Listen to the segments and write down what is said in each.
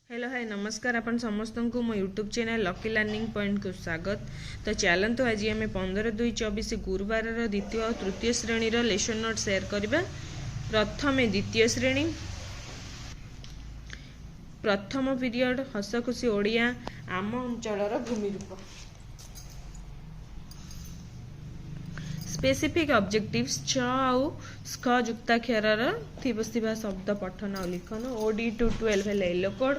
Hello hi नमस्कार आपण समस्त को मो YouTube channel lucky learning point को स्वागत। तो चलतु आज आम 15/2/24 गुरुवार द्वितीय और तृतीय श्रेणी लेसन नोट शेयर करबा। प्रथम द्वितीय श्रेणी प्रथम पीरियड हस खुशी ओडिया आम अंचल भूमिरूप स्पेसिफिक ऑब्जेक्टिव्स छ आउ स्ख युक्ताक्षर थिबा शब्द पठन और लिखन ओडी टू 12 है येलो कोड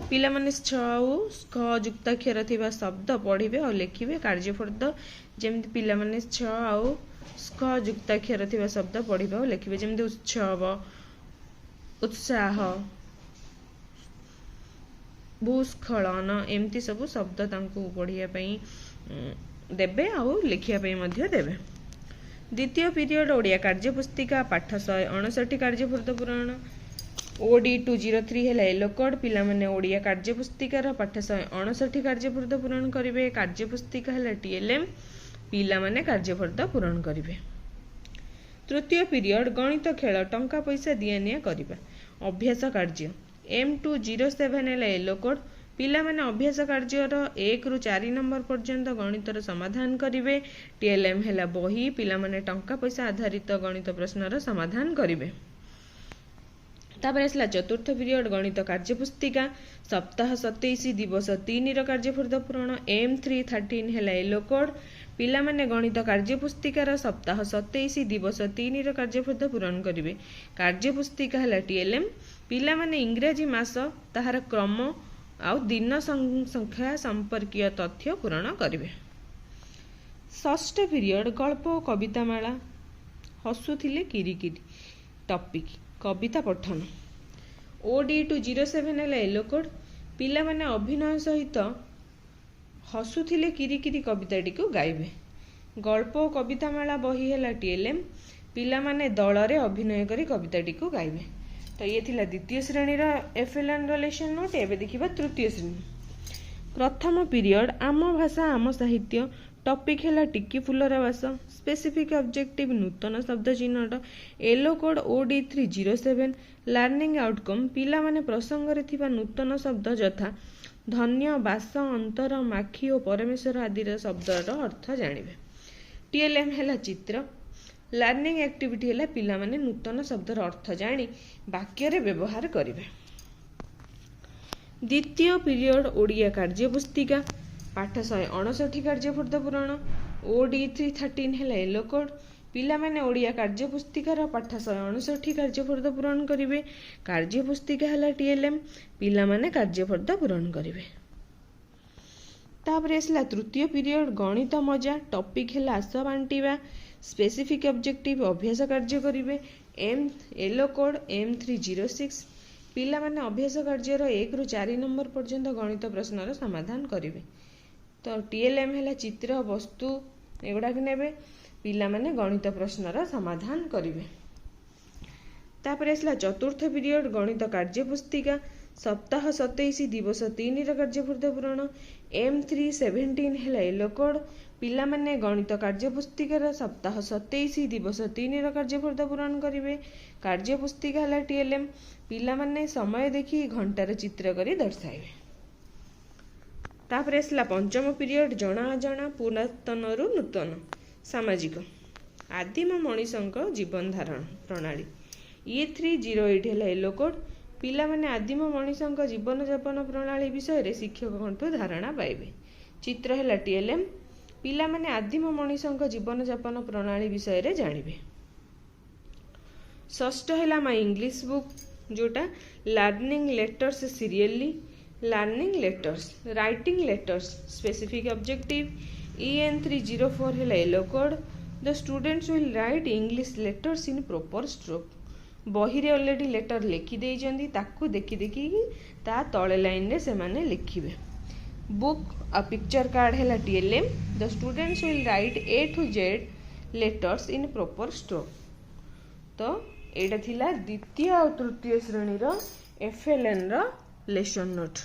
पिला माने छ आउ स्ख युक्ताक्षर थिबा शब्द पढ़िबे और लिखिबे। कार्यफर्द जेमति पिला माने छ आउ स्ख युक्ताक्षर थिबा शब्द पढ़िबे और लिखिबे जेमति उत्सव उत्साह भूस्खलन एमती सब शब्द तांको पढ़िया पई देबे और लिखिया पई मध्य देबे। द्वितीय पीरियड ओडिया कार्यपुस्तिका पाठ 159 कार्यफर्द पूरण ओडी 203 है येलो कोड पिला माने ओडिया कार्यपुस्तिकार पाठ 159 कार्यफर्द पूरण करिवे। कार्यपुस्तिका है टीएलएम पिला माने कार्यफर्द पूरण करिवे। तृतीय पीरियड गणित खेल टंका पैसा दिया निया करिबा। अभ्यास कार्य M207 है येलो कोड पिला माने अभ्यास कार्यर 1 रु 4 नंबर पर्यंत गणितर समाधान करिवे। टीएलएम है बही पिला माने टंका पैसा आधारित गणित प्रश्नर समाधान करिवे। तापर आसला चतुर्थ पीरियड गणित कार्यपुस्तिका सप्ताह 27 दिवस 3 कार्यफर्द पूरण M313 है येलो कोड पिला माने गणित कार्यपुस्तिकार सप्ताह 27 दिवस 3 कार्यफर्द पूरण करिवे। कार्यपुस्तिका है टीएलएम पिला माने इंग्रजी मास ताहार क्रम आउ दिन संख्या संपर्कीय तथ्य पूरण करिवे। षष्ठ पीरियड गल्प और कविता माला हसुथिले किरिकिरी टॉपिक कविता पठन ओडी 207 है येलो कोड पिला माने अभिनय सहित हसुथिले किरिकिरी कविताटी को गाइबे। गल्प और कविता माला बही है टीएलएम पिला माने दल रे अभिनय करी कविताटी को गाइबे। तो ये थिला द्वितीय श्रेणी एफएलएन लेसन नोट। एबे देखिबा तृतीय श्रेणी प्रथम पीरियड आम भाषा आम साहित्य टॉपिक है टिकी फुलर बास स्पेसिफिक ऑब्जेक्टिव नूतन शब्द चिन्हट yellow code OD 307 learning outcome पिला माने प्रसंग रे थिबा नूतन शब्द यथा धन्य बास अंतर माखी और परमेश्वर आदि शब्दर अर्थ जानिबे। टीएलएम है चित्र लर्निंग एक्टिविटी है पिला माने नूतन शब्दर अर्थ जानी वाक्य रे व्यवहार करिवे। द्वितीय पीरियड ओडिया कार्यपुस्तिका पाठ 159 कार्यफर्द पूरण ओडी 313 है येलो कोड पिला माने ओडिया कार्यपुस्तिकार पाठ 159 कार्यफर्द पूरण करिवे। कार्यपुस्तिका है टीएलएम पिला माने कार्यफर्द पूरण करिवे। तापर आसला तृतीय पीरियड गणित मजा टॉपिक है आस बांटिबा स्पेसिफिक ऑब्जेक्टिव अभ्यास कार्य करिवे। एम येलो कोड M306 पिला माने अभ्यास कार्यर 1 रु 4 नंबर पर्यंत गणित प्रश्नर समाधान करिवे। तो टीएलएम है चित्र वस्तु एगुड़ा नेबे पिला माने गणित प्रश्नर समाधान करिवे। तापर आसला चतुर्थ पीरियड गणित कार्यपुस्तिका सप्ताह 27 दिवस 3 कार्यफर्द पूरण M317 है येलो कोड पिला माने गणित कार्यपुस्तिकार सप्ताह 27 दिवस 3 कार्यफर्द पूरण करिवे। कार्यपुस्तिका है टीएलएम पिला माने समय देखी घंटार चित्र करी दर्शाइबे। तापर आसला पंचम पीरियड जना अजना पुरातन रु नूतन सामाजिक आदिम मनीषक जीवन धारण प्रणाली E308 है येलो कोड पिला माने आदिम मनीषक जीवन यापन प्रणाली विषय रे शिक्षक धारणा पाइबे। चित्र है टीएलएम पिला माने आदिम मनीषक जीवन यापन प्रणाली विषय रे जानिबे। षष्ठ है माय इंग्लिश बुक जोटा learning letters serially learning letters writing letters specific objective EN304 है yellow code the students will write English letters in proper stroke बही रे ऑलरेडी लेटर लिखि देई जंदी ताकू देखि देखि ता तळे लाइन रे से माने लिखिबे। बुक अ पिक्चर कार्ड है TLM the students will write A to Z letters in proper stroke. तो एटा थिला द्वितीय और तृतीय श्रेणी एफएलएन लेसन नोट।